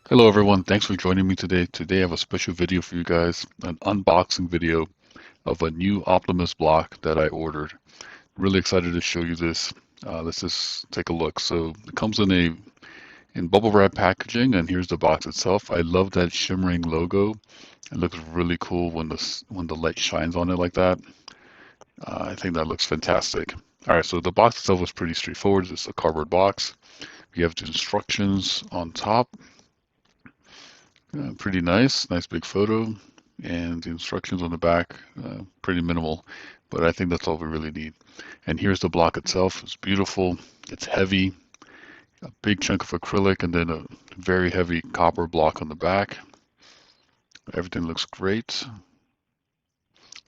Hello everyone, thanks for joining me today. Today I have a special video for you guys, an unboxing video of a new Optimus block that I ordered. Really excited to show you this. Let's just take a look. So it comes in bubble wrap packaging, and here's the box itself. I love that shimmering logo. It looks really cool when the light shines on it like that. I think that looks fantastic. All right, so the box itself is pretty straightforward. It's a cardboard box. We have the instructions on top. Pretty nice big photo, and the instructions on the back, pretty minimal, but I think that's all we really need. And here's the block itself. It's beautiful. It's heavy, a big chunk of acrylic, and then a very heavy copper block on the back. Everything looks great.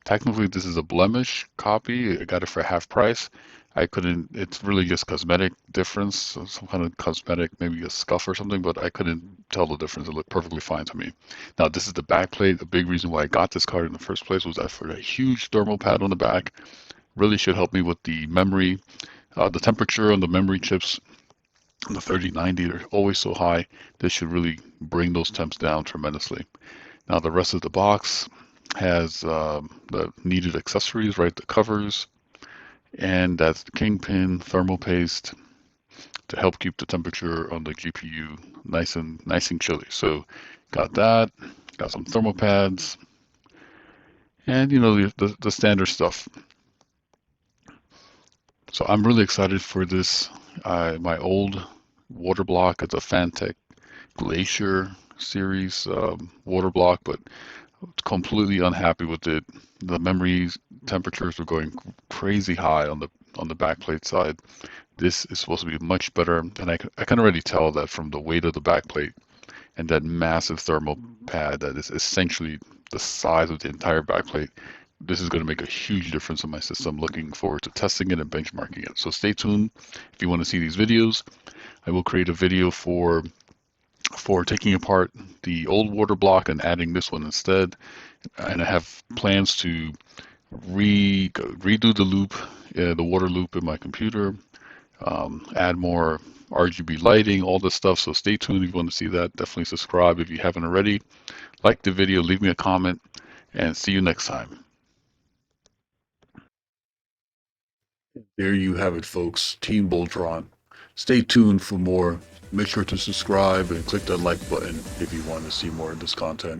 Technically, this is a blemish copy. I got it for half price. I couldn't, it's really just cosmetic difference, so some kind of cosmetic, maybe a scuff or something, but I couldn't tell the difference. It looked perfectly fine to me. Now, this is the back plate. A big reason why I got this card in the first place was that for the huge thermal pad on the back, really should help me with the memory. The temperature on the memory chips on the 3090 are always so high. This should really bring those temps down tremendously. Now, the rest of the box has the needed accessories, right? The covers, and that's the kingpin thermal paste to help keep the temperature on the GPU nice and chilly. So got that, got some thermal pads, and the standard stuff. So I'm really excited for this. My old water block, it's a Fantech Glacier series water block, but completely unhappy with it. The memory temperatures were going crazy high on the backplate side. This is supposed to be much better, and I can already tell that from the weight of the backplate and that massive thermal pad that is essentially the size of the entire backplate. This is going to make a huge difference in my system. Looking forward to testing it and benchmarking it. So stay tuned if you want to see these videos. I will create a video for taking apart the old water block and adding this one instead. And I have plans to redo the loop, the water loop in my computer, add more RGB lighting, all this stuff. So stay tuned if you want to see that. Definitely subscribe if you haven't already. Like the video, leave me a comment, and see you next time. There you have it, folks. Team Voltron. Stay tuned for more. Make sure to subscribe and click that like button if you want to see more of this content.